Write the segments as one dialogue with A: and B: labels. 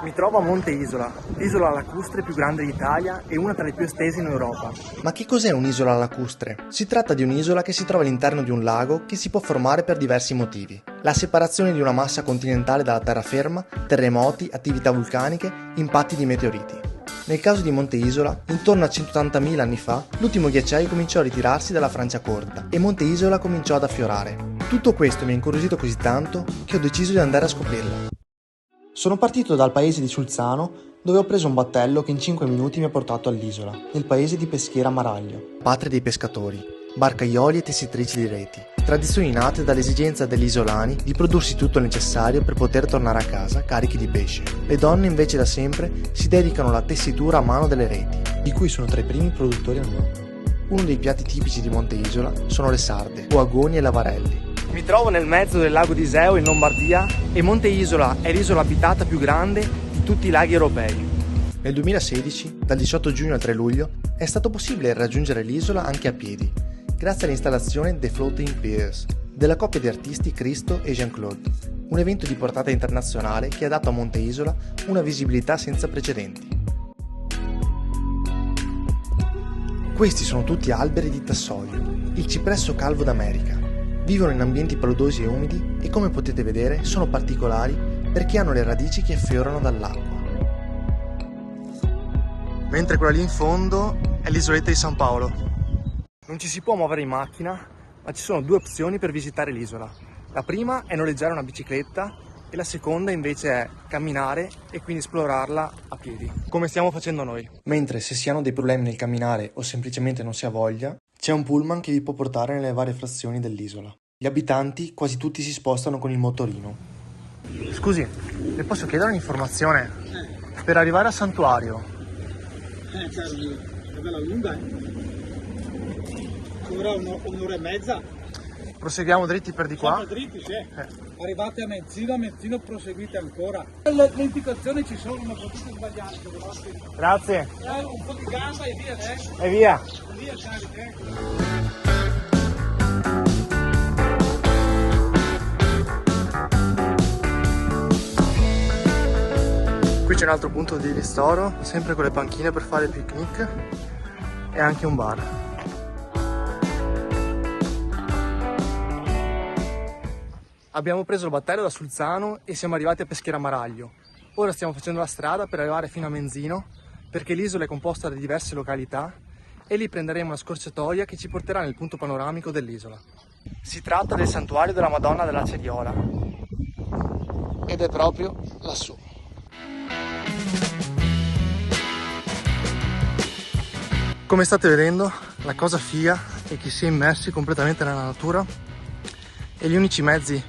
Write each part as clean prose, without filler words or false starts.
A: Mi trovo a Monte Isola, l'isola lacustre più grande d'Italia e una tra le più estese in Europa.
B: Ma che cos'è un'isola lacustre? Si tratta di un'isola che si trova all'interno di un lago che si può formare per diversi motivi. La separazione di una massa continentale dalla terraferma, terremoti, attività vulcaniche, impatti di meteoriti. Nel caso di Monte Isola, intorno a 180.000 anni fa, l'ultimo ghiacciaio cominciò a ritirarsi dalla Francia corta e Monte Isola cominciò ad affiorare. Tutto questo mi ha incuriosito così tanto che ho deciso di andare a scoprirlo. Sono partito dal paese di Sulzano, dove ho preso un battello che in 5 minuti mi ha portato all'isola, nel paese di Peschiera Maraglio, patria dei pescatori, barcaioli e tessitrici di reti. Tradizioni nate dall'esigenza degli isolani di prodursi tutto il necessario per poter tornare a casa carichi di pesce. Le donne invece da sempre si dedicano alla tessitura a mano delle reti, di cui sono tra i primi produttori al mondo. Uno dei piatti tipici di Monte Isola sono le sarde, o agoni e lavarelli.
A: Mi trovo nel mezzo del lago di Iseo in Lombardia e Monte Isola è l'isola abitata più grande di tutti i laghi europei.
B: Nel 2016, dal 18 giugno al 3 luglio, è stato possibile raggiungere l'isola anche a piedi, grazie all'installazione The Floating Piers della coppia di artisti Cristo e Jean-Claude, un evento di portata internazionale che ha dato a Monte Isola una visibilità senza precedenti. Questi sono tutti alberi di tassoio, il cipresso calvo d'America. Vivono in ambienti paludosi e umidi e, come potete vedere, sono particolari perché hanno le radici che affiorano dall'acqua.
A: Mentre quella lì in fondo è l'isoletta di San Paolo. Non ci si può muovere in macchina, ma ci sono due opzioni per visitare l'isola. La prima è noleggiare una bicicletta e la seconda invece è camminare e quindi esplorarla a piedi, come stiamo facendo noi.
B: Mentre se si hanno dei problemi nel camminare o semplicemente non si ha voglia, c'è un pullman che vi può portare nelle varie frazioni dell'isola. Gli abitanti quasi tutti si spostano con il motorino.
A: Scusi, le posso chiedere un'informazione? Per arrivare al santuario.
C: Carlo, è bella lunga, Ci vorrà un'ora e mezza.
A: Proseguiamo dritti per di qua?
C: Siamo dritti, sì. Arrivate a Menzino proseguite ancora. Le indicazioni ci sono, ma potete sbagliare.
A: Grazie.
C: Un po' di gamba e via,
A: E via.
C: Via, cariche.
A: Qui c'è un altro punto di ristoro, sempre con le panchine per fare il picnic e anche un bar. Abbiamo preso il battello da Sulzano e siamo arrivati a Peschiera Maraglio. Ora stiamo facendo la strada per arrivare fino a Menzino, perché l'isola è composta da diverse località e lì prenderemo una scorciatoia che ci porterà nel punto panoramico dell'isola. Si tratta del santuario della Madonna della Ceriola ed è proprio lassù. Come state vedendo, la cosa figa è che si è immersi completamente nella natura e gli unici mezzi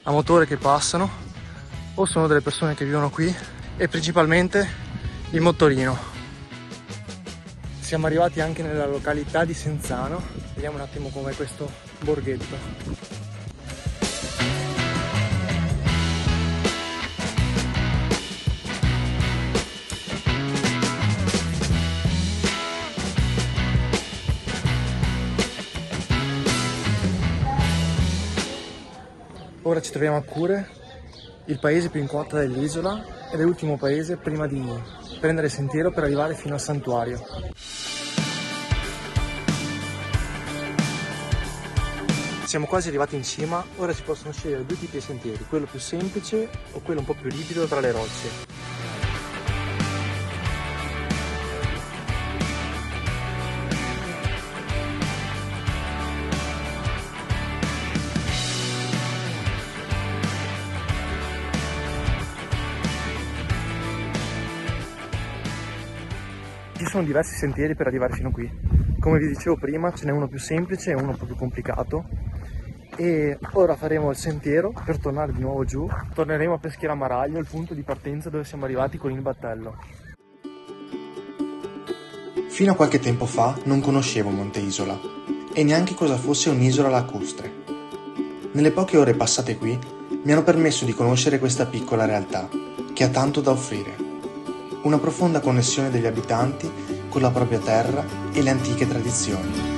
A: a motore che passano o sono delle persone che vivono qui e principalmente il motorino. Siamo arrivati anche nella località di Senzano, vediamo un attimo com'è questo borghetto. Ora ci troviamo a Cure, il paese più in costa dell'isola ed è l'ultimo paese prima di prendere sentiero per arrivare fino al santuario. Siamo quasi arrivati in cima, ora si possono scegliere due tipi di sentieri, quello più semplice o quello un po' più ripido tra le rocce. Ci sono diversi sentieri per arrivare fino qui. Come vi dicevo prima, ce n'è uno più semplice e uno un po' più complicato. E ora faremo il sentiero per tornare di nuovo giù. Torneremo a Peschiera Maraglio, il punto di partenza dove siamo arrivati con il battello.
B: Fino a qualche tempo fa non conoscevo Monte Isola e neanche cosa fosse un'isola lacustre. Nelle poche ore passate qui mi hanno permesso di conoscere questa piccola realtà che ha tanto da offrire. Una profonda connessione degli abitanti con la propria terra e le antiche tradizioni.